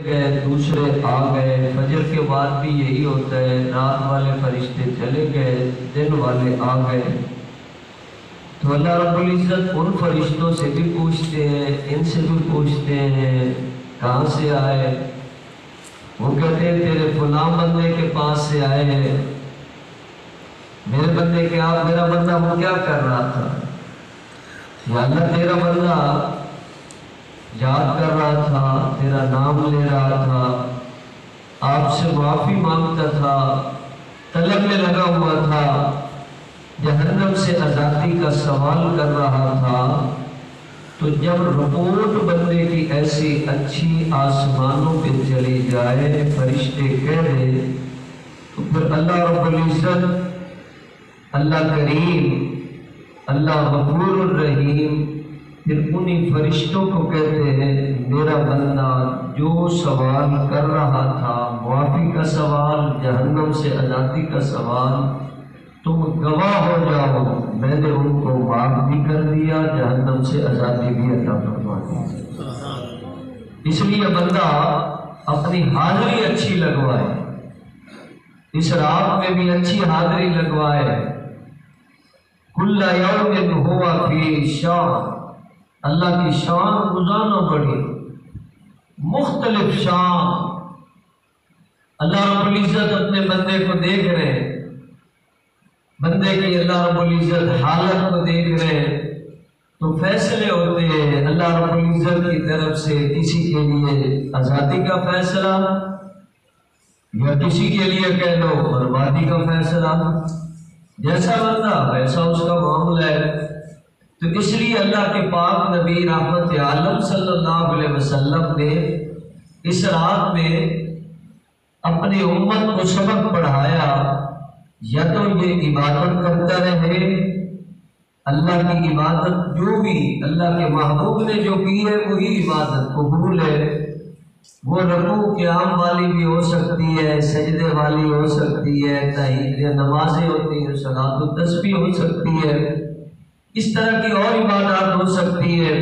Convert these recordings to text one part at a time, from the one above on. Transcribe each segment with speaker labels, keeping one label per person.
Speaker 1: گئے دوسرے آ گئے، فجر کے بعد بھی یہی ہوتا ہے، رات والے فرشتے چلے گئے دن والے آ گئے۔ تو اللہ رب العزت ان فرشتوں سے بھی پوچھتے ہیں، ان سے بھی پوچھتے ہیں کہاں سے آئے؟ وہ کہتے ہیں تیرے فلاں بندے کے پاس سے آئے ہیں۔ میرے بندے کے آپ میرا بندہ وہ کیا کر رہا تھا؟ یا اللہ تیرا بندہ یاد کر رہا تھا، تیرا نام لے رہا تھا، آپ سے معافی مانگتا تھا، طلب میں لگا ہوا تھا، جہنم سے آزادی کا سوال کر رہا تھا۔ تو جب رپورٹ بندے کی ایسی اچھی آسمانوں پہ چلی جائے، فرشتے کہہ دیں، تو پھر اللہ رب العزت، اللہ کریم، اللہ غفور الرحیم پھر انہی فرشتوں کو کہتے ہیں میرا بندہ جو سوال کر رہا تھا، معافی کا سوال، جہنم سے آزادی کا سوال، تم گواہ ہو جاؤ، میں نے ان کو معاف بھی کر دیا، جہنم سے آزادی بھی عطا فرما دی۔ اس لیے بندہ اپنی حاضری اچھی لگوائے، اس رات میں بھی اچھی حاضری لگوائے۔ کل یوم ہوا فی شان، اللہ کی شان روزانہ بڑھی، مختلف شان۔ اللہ رب العزت اپنے بندے کو دیکھ رہے ہیں، بندے کی اللہ رب العزت حالت کو دیکھ رہے ہیں، تو فیصلے ہوتے ہیں اللہ رب العزت کی طرف سے، کسی کے لیے آزادی کا فیصلہ یا کسی کے لیے کہہ لو بربادی کا فیصلہ، جیسا بندہ ویسا اس کا معاملہ ہے۔ تو اس لیے اللہ کے پاک نبی رحمت عالم صلی اللہ علیہ وسلم نے اس رات میں اپنی امت کو سبق پڑھایا، یا تو یہ عبادت کرتا رہے، اللہ کی عبادت جو بھی اللہ کے محبوب نے جو کی ہے وہی عبادت قبول ہے۔ وہ رکوع قیام والی بھی ہو سکتی ہے، سجدے والی ہو سکتی ہے، تحیید نمازیں ہوتی ہیں، صلاۃ التسبیح ہو سکتی ہے، اس طرح کی اور عبادات ہو سکتی ہے،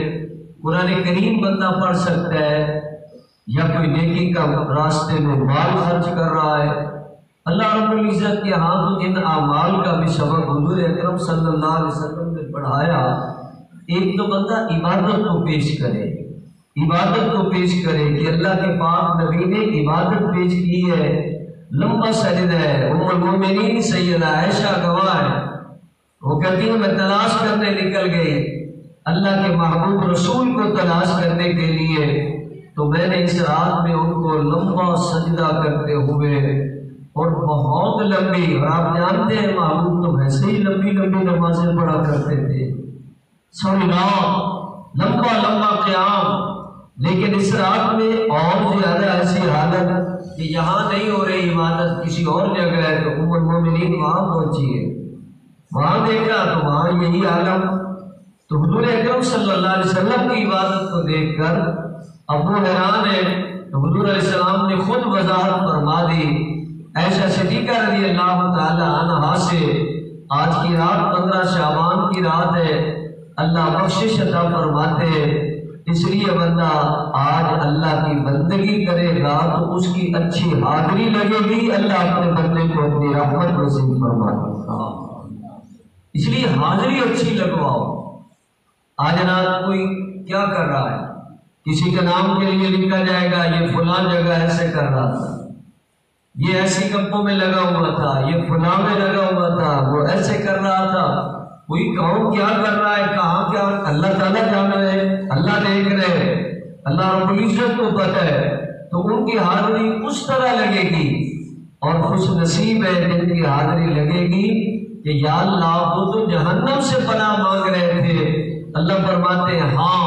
Speaker 1: قرآن کریم بندہ پڑھ سکتا ہے، یا کوئی نیکی کا راستے میں مال خرچ کر رہا ہے۔ اللہ رب العزت کے ہاں تو ان اعمال کا بھی سبق حضور اکرم صلی اللہ علیہ وسلم نے پڑھایا۔ ایک تو بندہ عبادت کو پیش کرے، عبادت کو پیش کرے کہ اللہ کے پاک نبی نے عبادت پیش کی ہے، لمبا سجدہ ہے، ام المومنین سیدہ عائشہ گواہ ہے، وہ کہتی ہے میں تلاش کرنے نکل گئی اللہ کے محبوب رسول کو تلاش کرنے کے لیے، تو میں نے اس رات میں ان کو لمبا سجدہ کرتے ہوئے اور بہت لمبی، اور آپ جانتے ہیں محبوب تو ویسے ہی لمبی لمبی نمازیں پڑھا کرتے تھے، ساری رات لمبا لمبا قیام، لیکن اس رات میں اور زیادہ ایسی حالت کہ یہاں نہیں ہو رہی عبادت، کسی اور جگہ ہے، تو ام المومنین وہاں پہنچی ہے، وہاں دیکھا تو وہاں یہی عالم۔ تو حضور اکرم صلی اللہ علیہ وسلم کی عبادت کو دیکھ کر ابو حیران ہے، تو حضور علیہ السلام نے خود وضاحت فرما دی۔ عائشہ صدیقہ رضی اللہ تعالی عنہا سے آج کی رات 15 شعبان کی رات ہے، اللہ بخشش عطا فرماتے ہیں، اس لیے بندہ آج اللہ کی بندگی کرے گا تو اس کی اچھی حاضری لگے گی، اللہ اپنے بندے کو اپنی رحمت نصیب فرمائے گا۔ اس لیے حاضری اچھی لگواؤ۔ آج رات کوئی کیا کر رہا ہے، کسی کے نام کے لیے لکھا جائے گا یہ فلاں جگہ ایسے کر رہا تھا، یہ ایسی کمپوں میں لگا ہوا تھا، یہ فلاں میں لگا ہوا تھا، وہ ایسے کر رہا تھا، کوئی کون کیا کر رہا ہے، کہاں کیا، اللہ تعالیٰ جان رہے، اللہ دیکھ رہے، اللہ رب العزت کو پتہ ہے، تو ان کی حاضری اس طرح لگے گی، اور خوش نصیب ہے جن کی حاضری لگے گی کہ یا اللہ وہ تو جہنم سے پناہ مانگ رہے تھے، اللہ فرماتے ہیں ہاں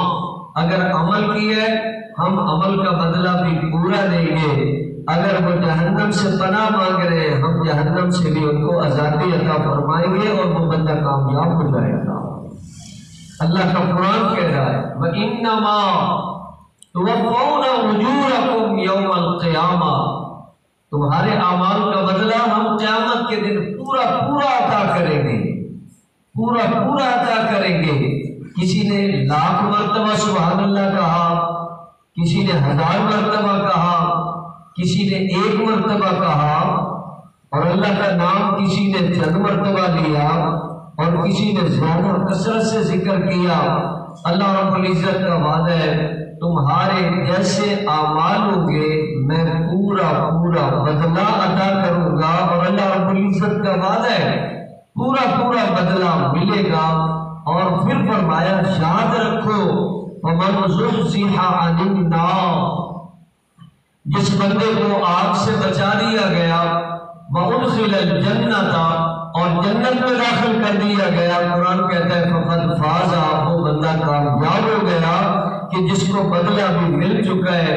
Speaker 1: اگر عمل کیا ہے ہم عمل کا بدلہ بھی پورا دیں گے، اگر وہ جہنم سے پناہ مانگ رہے ہیں ہم جہنم سے بھی ان کو آزادی عطا فرمائیں گے، اور وہ بندہ کامیاب ہو جائے گا۔ اللہ کا قرآن کہہ رہا ہے وَإِنَّمَا تُوَفَّوْنَ أُجُورَكُمْ يَوْمَ الْقِيَامَةِ، تمہارے اعمال کا بدلہ ہم قیامت کے دن پورا پورا عطا کریں گے، پورا پورا عطا کریں گے۔ کسی نے 1,00,000 مرتبہ سبحان اللہ کہا، کسی نے 1000 مرتبہ کہا، کسی نے 1 مرتبہ کہا، اور اللہ کا نام کسی نے چند مرتبہ لیا اور کسی نے زیادہ کثرت سے ذکر کیا۔ اللہ رب العزت کا وعدہ ہے تمہارے جیسے اعمال ہوں گے میں پورا پورا بدلہ عطا کروں گا، اور اللہ رب العزت کا وعدہ ہے پورا پورا بدلہ ملے گا۔ اور پھر فرمایا یاد رکھو وَمَنْ زُحْزِحَ عَنِ النَّارِ، جس بندے کو آگ سے بچا دیا گیا، وَأُدْخِلَ الْجَنَّةَ، اور جنت میں داخل کر دیا گیا، قرآن کہتا ہے فَقَدْ فَازَ، وہ بندہ کامیاب ہو گیا کہ جس کو بدلہ بھی مل چکا ہے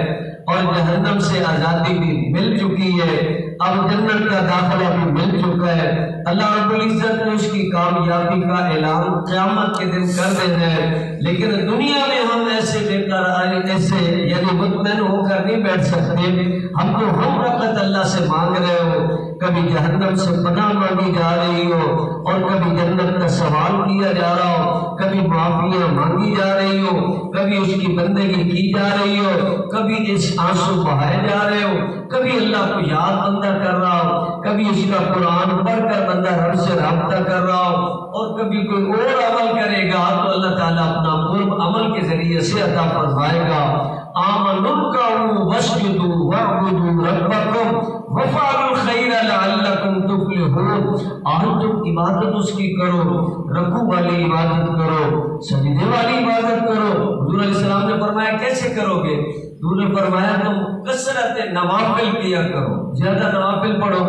Speaker 1: اور جہنم سے آزادی بھی مل چکی ہے، اب جنت کا داخلہ بھی مل چکا ہے۔ اللہ رب العزت نے اس کی کامیابی کا اعلان قیامت کے دن کر دینا ہے، لیکن دنیا میں ہم ایسے بے قرار ایسے یعنی مطمئن ہو کر نہیں بیٹھ سکتے۔ ہم تو ہم رحمت اللہ سے مانگ رہے ہو، کبھی جہنم سے پناہ مانگی جا رہی ہو اور کبھی جنت کا سوال کیا جا رہا ہو، کبھی معافیاں مانگی جا رہی ہو، کبھی اس کی بندگی کی جا رہی ہو، کبھی اس آنسو بہائے جا رہے ہو، کبھی اللہ کو یاد بندہ کر رہا ہو، کبھی اس کا قرآن پڑھ کر بندہ رب سے رابطہ کر رہا ہو، اور کبھی کوئی اور عمل کرے گا تو اللہ تعالیٰ اپنا قرب عمل کے ذریعے سے عطا فرمائے گا۔ آمنوا اركعوا واسجدوا واعبدوا ربكم وافعلوا الخير لعلكم تفلحون، آج تم عبادت اس کی کرو، رکوع والی عبادت کرو، سجدے والی عبادت کرو۔ حضور علیہ السلام نے فرمایا کیسے کرو گے؟ حضور نے فرمایا تم کثرت نوافل کیا کرو، زیادہ نوافل پڑھو۔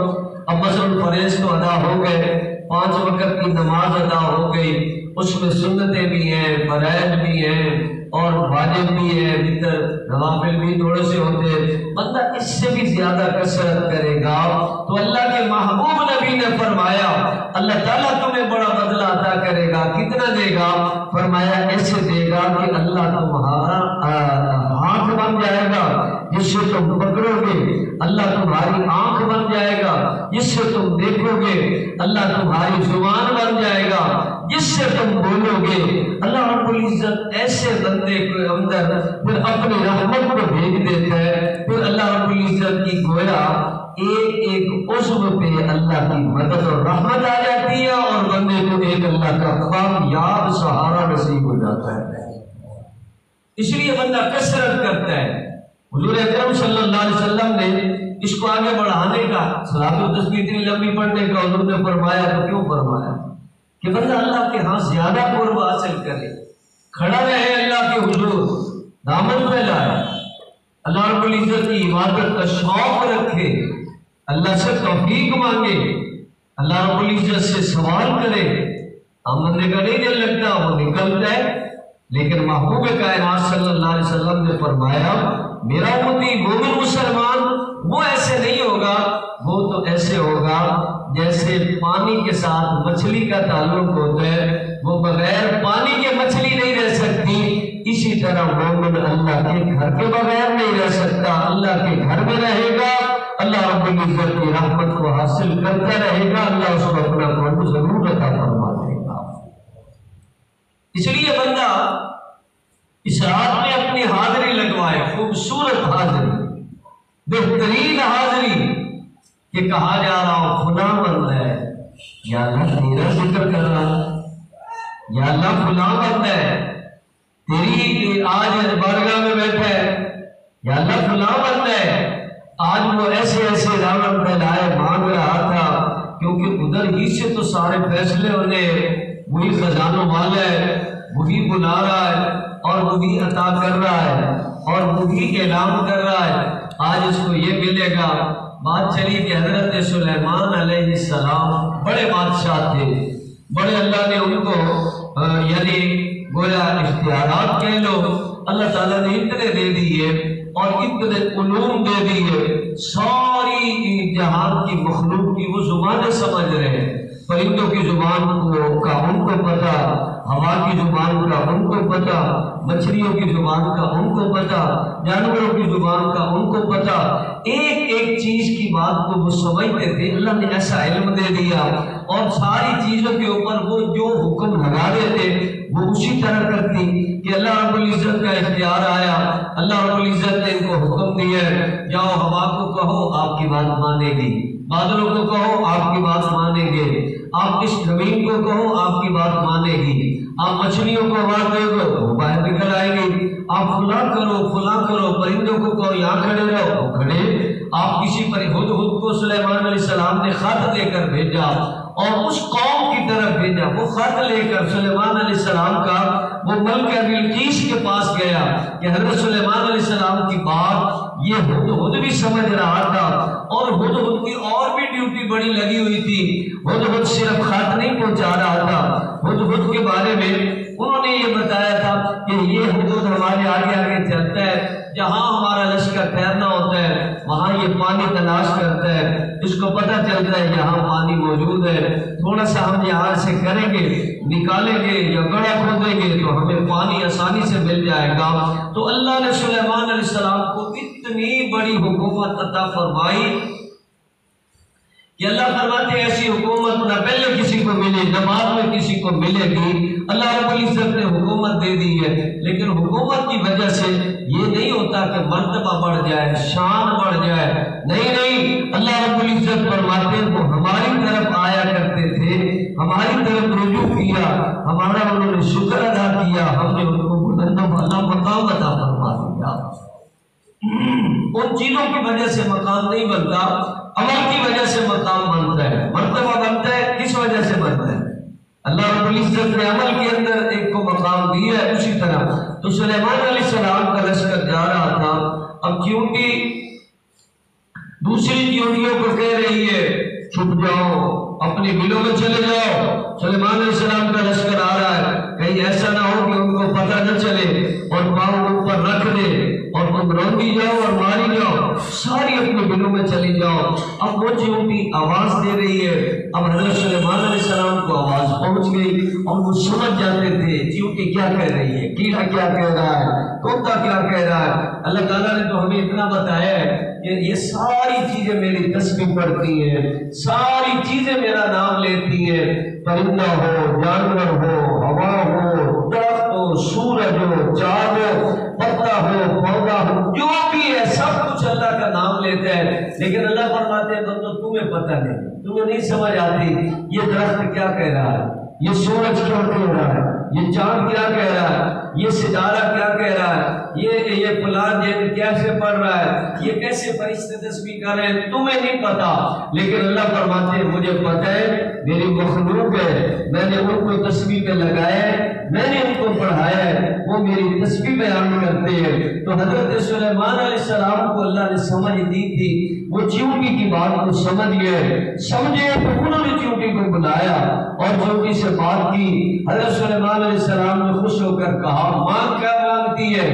Speaker 1: اب مثلا فرائض تو ادا ہو گئے، 5 وقت کی نماز ادا ہو گئی، اس میں سنتیں بھی ہیں، فرائض بھی ہیں اور واجب بھی ہے، وتر نوافل بھی تھوڑے سے ہوتے ہیں۔ بندہ اس سے بھی زیادہ کثرت کرے گا تو اللہ کے محبوب نبی نے فرمایا اللہ تعالیٰ تمہیں بڑا بدلہ عطا کرے گا۔ کتنا دے گا؟ فرمایا ایسے دے گا کہ اللہ تمہارا ہاتھ بن جائے گا جس سے تم پکڑو گے، اللہ تمہاری آنکھ بن جائے گا جس سے تم دیکھو گے، اللہ تمہاری زبان بن جائے گا جس سے تم بولو گے۔ اللہ رب العزت ایسے بندے کے اندر پھر اپنی رحمت کو بھیج دیتا ہے، پھر اللہ رب العزت کی گویا ایک ایک عضو پہ اللہ کی مدد اور رحمت آ جاتی ہے اور بندے کو ایک اللہ کا کامیاب سہارا نصیب ہو جاتا ہے۔ اس لیے بندہ کثرت کرتا ہے۔ حضور اکرم صلی اللہ علیہ وسلم نے اس کو آگے بڑھانے کا، صلاۃ التسبیح اتنی لمبی پڑھنے کا حضور نے فرمایا تو کیوں فرمایا کہ بندہ اللہ کے ہاں زیادہ قرب حاصل کرے، کھڑا رہے اللہ کے حضور، دامن پھیلائے، اللہ رب العزت کی عبادت کا شوق رکھے، اللہ سے توفیق مانگے، اللہ رب العزت سے سوال کرے۔ ہم بندے کا نہیں دل لگتا، وہ نکلتا ہے، لیکن محبوب کائنات صلی اللہ علیہ وسلم نے فرمایا میرا امتی مومن مسلمان وہ ایسے نہیں ہوگا، وہ تو ایسے ہوگا جیسے پانی کے ساتھ مچھلی کا تعلق ہوتا ہے، وہ بغیر پانی کے مچھلی نہیں رہ سکتی، اسی طرح مومن اللہ کے گھر کے بغیر نہیں رہ سکتا، اللہ کے گھر میں رہے گا، اللہ رب العزت کی رحمت کو حاصل کرتا رہے گا، اللہ اس کو اپنا قرب ضرور عطا فرما دے گا۔ اس لیے بندہ اس رات میں اپنی حاضری لگوائے، خوبصورت حاضری، بہترین حاضری، کہ کہا جا رہا ہو فلاں بندہ ہے، یا اللہ تیرا ذکر کر رہا ہے، یا اللہ فلاں بندہ ہے تیری آج بارگاہ میں بیٹھا ہے، یا اللہ فلاں بندہ ہے آج وہ ایسے ایسے رحمت پھیلائے مانگ رہا تھا، کیونکہ ادھر ہی سے تو سارے فیصلے ہونے، وہی خزانوں والا ہے، وہی بلا رہا ہے اور وہی عطا کر رہا ہے اور وہی اعلان کر رہا ہے آج اس کو یہ ملے گا۔ بات چلی کہ حضرت سلیمان علیہ السلام بڑے بادشاہ تھے، بڑے اللہ نے ان کو یعنی گویا اختیارات کہہ لو، اللہ تعالیٰ نے اتنے دے دیے اور اتنے علوم دے دیے، ساری جہان کی مخلوق کی وہ زبانیں سمجھ رہے ہیں، پرندوں کی زبان کا ان کو پتا، ہوا کی زبان کا ان کو پتا، مچھلیوں کی زبان کا ان کو پتا، جانوروں کی زبان کا ان کو پتا، ایک ایک چیز کی بات کو وہ سمجھتے تھے، اللہ نے ایسا علم دے دیا اور ساری چیزوں کے اوپر وہ جو حکم لگا دیتے وہ اسی طرح کرتی کہ اللہ رب العزت کا اختیار آیا، اللہ رب العزت نے ان کو حکم دیا جاؤ ہوا کو کہو آپ کی بات مانے گی، بادلوں کو کہو آپ کی بات مانیں گے، آپ اس زمین کو کہو آپ کی بات مانے گی، آپ مچھلیوں کو آواز دے دو وہ باہر نکل آئے گی، آپ فلاں کرو پرندوں کو کہو یہاں کھڑے رہو وہ کھڑے، آپ کسی پر ہد کو سلیمان علیہ السلام نے خط لے کر بھیجا اور اس قوم کی طرف بھیجا، وہ خط لے کر سلیمان علیہ السلام کا وہ ملکہ بلقیس کے پاس گیا کہ حضرت سلیمان علیہ السلام کی بات یہ ہد بھی سمجھ رہا تھا، اور ہد کی اور بھی ڈیوٹی بڑی لگی ہوئی تھی، ہد صرف خط نہیں پہنچا رہا تھا، ہد کے بارے میں انہوں نے یہ بتایا تھا کہ یہ ہد ہمارے آگے آگے چلتا ہے، جہاں ہمارا لشکر ٹھہرنا ہوتا ہے وہاں یہ پانی تلاش کرتا ہے، اس کو پتہ چلتا ہے یہاں پانی موجود ہے، تھوڑا سا ہم یہاں سے کریں گے نکالیں گے یا گڑھا کھودیں گے تو ہمیں پانی آسانی سے مل جائے گا۔ تو اللہ نے سلیمان علیہ السلام کو اتنی بڑی حکومت عطا فرمائی کہ اللہ فرماتے ہیں ایسی حکومت نہ پہلے کسی کو ملی نہ بعد میں کسی کو ملے گی، اللہ رب العزت نے حکومت دے دی ہے، لیکن حکومت کی وجہ سے یہ نہیں ہوتا کہ مرتبہ بڑھ جائے شان بڑھ جائے، نہیں، اللہ رب العزت فرماتے ہیں وہ ہماری طرف آیا کرتے تھے، ہماری طرف رجوع کیا، ہمارا انہوں نے شکر ادا کیا، ہم نے ان کو بلند و بالا مقام عطا فرما دیا۔ ان چیزوں کی وجہ سے مقام نہیں بنتا، عمل کی وجہ سے مقام بنتا ہے، مرتبہ بنتا ہے، کس وجہ سے بنتا ہے؟ اللہ رب العزت نے عمل کے اندر ایک کو مقام دیا ہے۔ اسی طرح تو سلیمان علیہ السلام کا لشکر جا رہا تھا، اب چیونٹی دوسری چیونٹیوں کو کہہ رہی ہے چھپ جاؤ اپنی بلوں میں چلے جاؤ، سلیمان علیہ السلام کا لشکر آ رہا ہے، کہیں ایسا نہ ہو کہ ان کو پتہ نہ چلے اور پاؤں اوپر رکھ دے اور تم روندی جاؤ اور ماری جاؤ، ساری اپنے بلوں میں چلی جاؤ۔ اب وہ چیونٹی آواز دے رہی ہے، اب حضرت سلیمان علیہ السلام کو آواز پہنچ گئی اور وہ سمجھ جاتے تھے چیونٹی کیا کہہ رہی ہے، کیڑا کیا کہہ رہا ہے، طوطا کیا کہہ رہا ہے۔ اللہ تعالیٰ نے تو ہمیں اتنا بتایا ہے کہ یہ ساری چیزیں میری تسبیح پڑھتی ہیں، ساری چیزیں میرا نام لیتی ہیں، پرندہ ہو، جانور ہو، ہوا ہو، درخت ہو، سورج ہو، چاند ہو، پتا ہو، پودا ہو، جو بھی ہے سب کچھ اللہ کا نام لیتا ہے، لیکن اللہ فرماتے ہیں بندو تمہیں پتہ نہیں، تمہیں نہیں سمجھ آتی یہ درخت کیا کہہ رہا ہے، یہ سورج کیا کہہ رہا ہے، یہ چاند کیا کہہ رہا ہے، یہ ستارہ کیا کہہ رہا ہے، یہ فلان جن کیسے پڑھ رہا ہے، یہ کیسے فرشتے تسبیح کر رہے ہیں، تمہیں نہیں پتا، لیکن اللہ فرماتے ہیں مجھے پتہ ہے، میری مخلوق ہے، میں نے ان کو تسبیح پہ لگایا ہے، میں نے ان کو پڑھایا ہے، وہ میری تسبیح بیان کرتے ہیں۔ تو حضرت سلیمان علیہ السلام کو اللہ نے سمجھ دی تھی، وہ چیونٹی کی بات کو سمجھ گئے، سمجھے تو انہوں نے چیونٹی کو بلایا اور چیونٹی سے بات کی۔ حضرت سلیمان علیہ السلام نے خوش ہو کر کہا مانگ کیا مانگتی ہے؟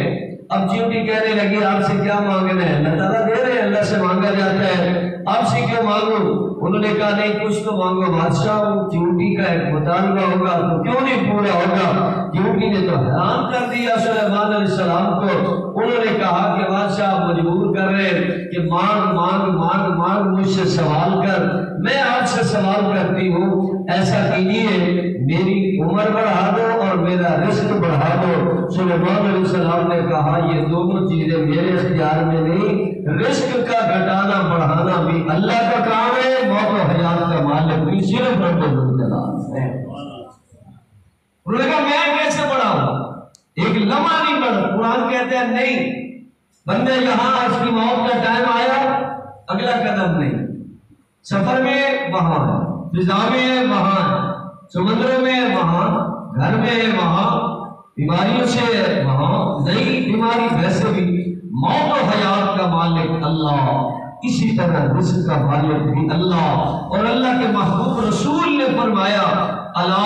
Speaker 1: اب چیونٹی کہنے لگی آپ سے کیا مانگنا ہے؟ اللہ تعالیٰ دے رہے ہیں، اللہ سے مانگا جاتا ہے، آپ سے کیوں مانگو؟ انہوں نے کہا نہیں کچھ تو مانگو بادشاہ، چیونٹی کا ایک مطالبہ ہوگا تو کیوں نہیں پورا ہوگا؟ چیونٹی نے تو حیران کر دیا سلیمان علیہ السلام کو، انہوں نے کہا کہ بادشاہ مجبور کر رہے کہ مانگ مانگ مانگ مانگ مجھ سے سوال کر، میں آپ سے سوال کرتی ہوں، ایسا کیجیے میری عمر بڑھا دو اور میرا رزق بڑھا دو۔ سلیمان علیہ السلام نے کہا یہ دونوں چیزیں میرے اختیار میں نہیں، رزق کا گھٹانا بڑھانا بھی اللہ کا کام ہے، موت و حیات کا مالک بھی صرف رب الجلال ہے۔ انہوں نے کہا میں کیسے بڑھاؤں؟ ایک لمحہ نہیں بڑھا، قرآن کہتے ہیں نہیں بندے یہاں اس کی موت کا ٹائم آیا اگلا قدم نہیں، سفر میں وہاں، فضا میں وہاں، سمندروں میں وہاں، گھر میں وہاں، بیماریوں سے وہاں، نئی بیماری ویسے بھی، موت و حیات کا مالک اللہ، اسی طرح رزق کا مالک بھی اللہ۔ اور اللہ کے محبوب رسول نے فرمایا الا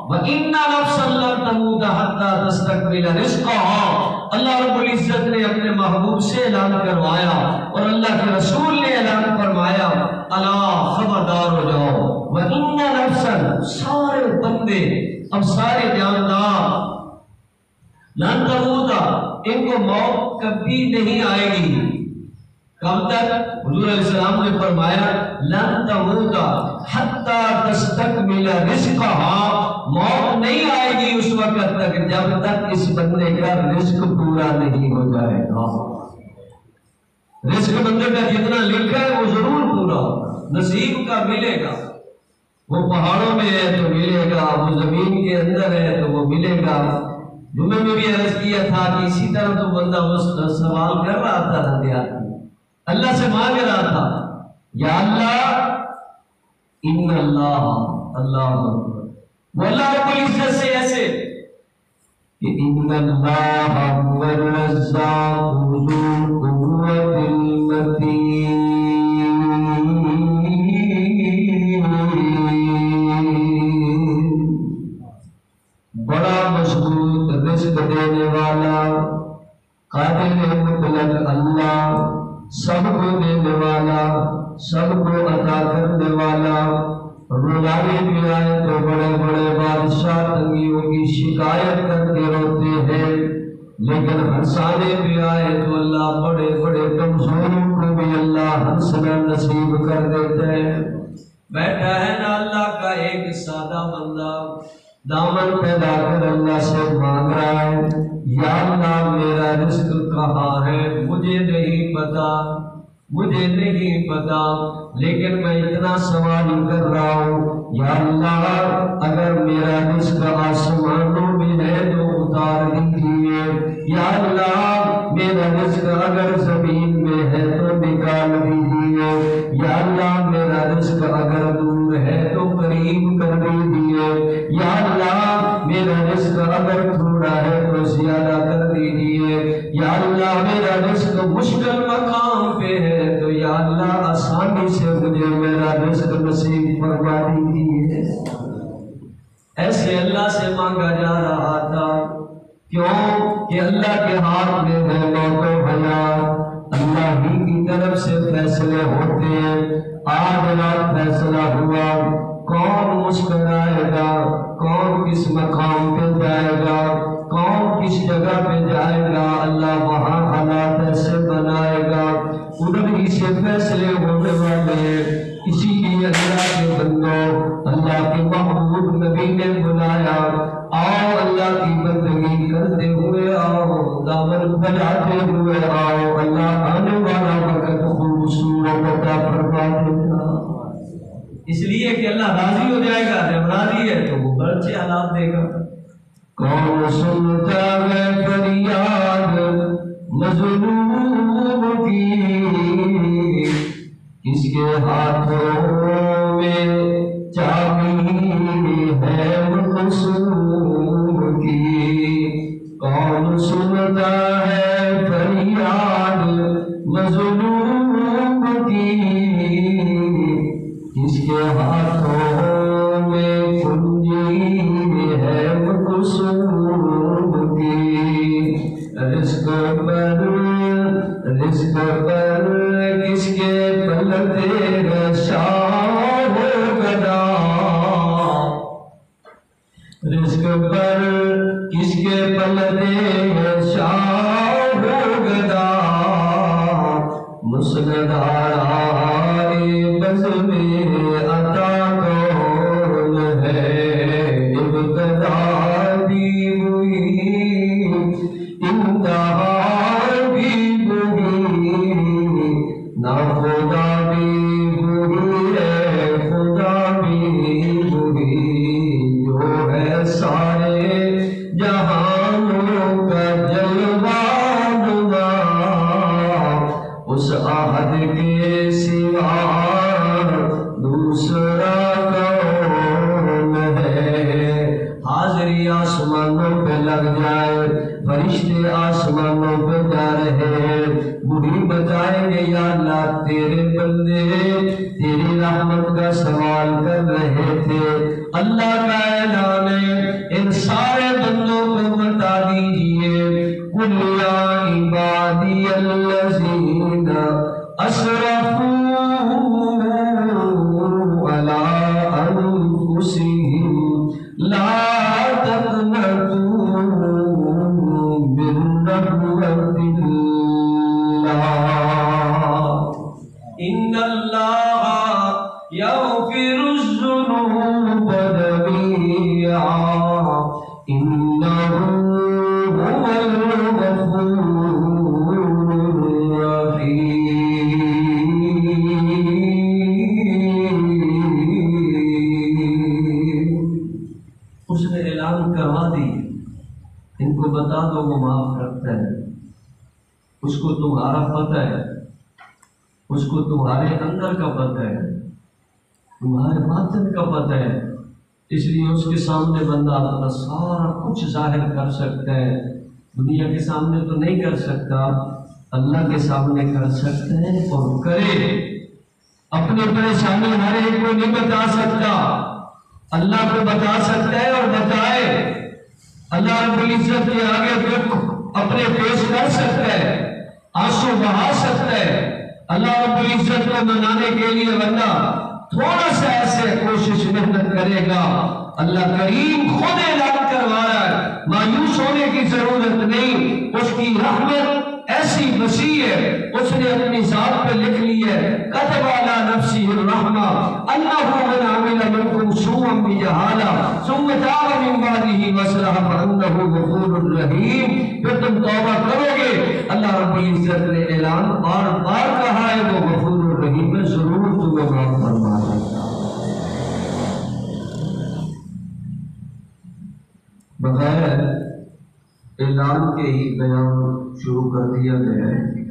Speaker 1: وَإِنَّ نَفْسًا لَن تَمُوتَ حَتَّى تَسْتَكْمِلَ رِزْقَهَا۔ اللہ رب العزت نے اپنے محبوب سے اعلان کروایا اور اللہ کے رسول نے اعلان فرمایا الا خبردار ہو جاؤ، وَإِنَّ نَفْسًا سارے بندے، اب سارے جاندار، لَن تَمُوتَ ان کو موت کبھی نہیں آئے گی،
Speaker 2: کب تک؟ حضور علیہ السلام نے فرمایا لن تموت حتی تستکمل رزقها، موت نہیں آئے گی اس وقت تک جب تک اس بندے کا رزق پورا نہیں ہو جائے گا۔ رزق بندے کا جتنا لکھا ہے وہ ضرور پورا ہوگا، نصیب کا ملے گا۔ وہ پہاڑوں میں ہے تو ملے گا، وہ زمین کے اندر ہے تو وہ ملے گا۔ جمعے میں بھی عرض کیا تھا کہ اسی طرح تو بندہ سوال کر رہا تھا نبیات، اللہ سے مانگ رہا تھا یا اللہ ان اللہ وہ اللہ رب العزت سے ایسے کہ ان اللہ هو الرزاق ذو القوة المتین، بڑا مضبوط رزق دینے والا قادر مطلق اللہ، سب کو دینے والا، سب کو عطا کرنے والا۔ رولانے بھی آئے تو بڑے بڑے بادشاہ تنگیوں کی شکایت کر کے روتے ہیں، لیکن ہنسانے بھی آئے تو اللہ بڑے بڑے کمزوروں کو بھی اللہ ہنسنا نصیب کر دیتے ہیں۔ بیٹھا ہے نا اللہ کا ایک سادہ بندہ، دامن پھیلا کر اللہ سے مانگ رہا ہے یا اللہ میرا رزق کہاں ہے، مجھے نہیں پتا، مجھے نہیں پتا، لیکن میں اتنا سوال کر رہا ہوں یا اللہ اگر میرا رزق آسمانوں میں ہے تو اتار دیجیے، یا اللہ میرا رزق اگر زمین میں ہے تو نکال دیجیے، یا اللہ میرا رزق اگر دور ہے تو قریب کر دیجیے، یا اللہ میرا رزق اگر تھوڑا ہے تو زیادہ کر دیجیے، یا اللہ میرا رزق مشکل مقام پہ ہے تو یا اللہ آسانی سے مجھے میرا رزق نصیب فرما دیجیے۔ ایسے اللہ سے مانگا جا رہا تھا، کیوں کہ اللہ کے ہاتھ میں ہے موت و حیات، اللہ ہی کی طرف سے فیصلے ہوتے ہیں۔ آج رات فیصلہ ہوا، کون مسکرائے گا، کون کس مقام پہ جائے گا، کون کس جگہ پہ جائے گا، اللہ وہاں حالات ایسے بنائے گا، ادھر ہی سے فیصلے ہونے والے ہیں۔ اسی لیے اللہ کے بندوں، اللہ کے محبوب نبی نے بلایا، آؤ اللہ کی بندگی کرتے ہوئے آؤ، دامن پھیلاتے ہوئے آؤ، اللہ آنے والا وقت خوبصورت عطا فرما دیتا۔ اس لیے کہ اللہ راضی ہو جائے گا، جب راضی ہے تو وہ بڑے اچھے حالات دے گا۔ کون سنتا ہے فریاد مظلوم کی، کس کے ہاتھوں میں چابی ہے مقصود کی، کون سنتا ہے فریاد مظلوم کی، کس کے ہاتھوں میں کنجی ہے مقصود کی، رزق پر کس کے پلتے ہے شاہ گدا، رزق پر کس کے پلتے ہے شاہ گدا، مسند آئے بز میں عطا کون ہے، ابتدا بھی ہوئی انتہا بھی ہوئی، نہ خدا بھی ہوئی ہے خدا بھی ہوئی، جو ہے سارے جہانوں کا جلوہ نما، اس عہد کے سوا دوسرا کون ہے۔ حاضری آسمانوں پہ لگ جائے، فرشتے آسمانوں پہ جا رہے ہیں، وہی بتائیں گے یا اللہ تیرے بندے تیری رحمت کا سوال کر رہے تھے۔ اللہ کا اعلان ہے، ان سارے بندوں کو بتا دیجئے، قُلْ يَا عِبَادِيَ الَّذِينَ أَسْرَفُوا عَلَىٰ أَنفُسِهِمْ لَا تَقْنَطُوا مِن رَّحْمَتِ اللَّهِ
Speaker 1: ان کو بتا دو وہ معاف کرتا ہے، اس کو تمہارا پتہ ہے، اس کو تمہارے اندر کا پتہ ہے، تمہارے باطن کا پتہ ہے، اس لیے اس کے سامنے بندہ اپنا سارا کچھ ظاہر کر سکتا ہے۔ دنیا کے سامنے تو نہیں کر سکتا، اللہ کے سامنے کر سکتا ہے اور کرے۔ اپنی پریشانی ہر ایک کو نہیں بتا سکتا، اللہ کو بتا سکتا ہے اور بتائے۔ اللہ رب العزت کے آگے دکھ اپنے پیش کر سکتا ہے، آنسو بہا سکتا ہے۔ اللہ رب العزت کو منانے کے لیے بندہ تھوڑا سا ایسے کوشش محنت کرے گا، اللہ کریم خود اعلان کروا رہا ہے، مایوس ہونے کی ضرورت نہیں، اس کی رحمت ایسی وسیع ہے، اس نے اپنی ذات پہ لکھ لی ہے، کتب علی نفسہ الرحمہ انہ من عمل منکم سوءا بجہالہ ثم تاب من بعدہ واصلح فانہ غفور رحیم۔ پھر تم توبہ کرو گے، اللہ رب العزت نے اعلان بار بار کہا ہے وہ غفور الرحیم ہے، ضرور تمہیں معاف فرما دے گا۔ بغیر اعلان کے ہی بیان شروع کر دیا گیا ہے۔